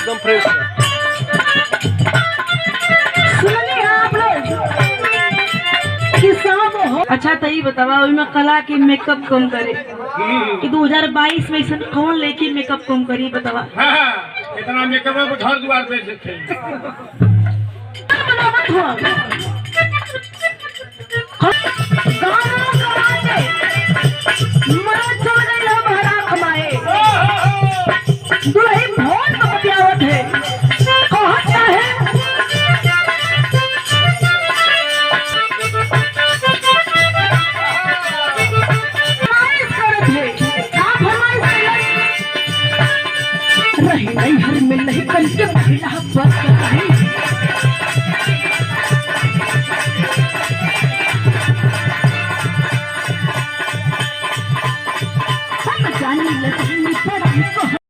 एकदम फ्रेश है। सुनिए आप लोग कि सब हो अच्छा तो ये बतावा में कला के मेकअप कम करे कि 2022 में ऐसा कौन लेके मेकअप कम करी बतावा। हाँ, इतना मेकअप है घर द्वार पे देखे नहीं हर में नहीं कल के महिला बस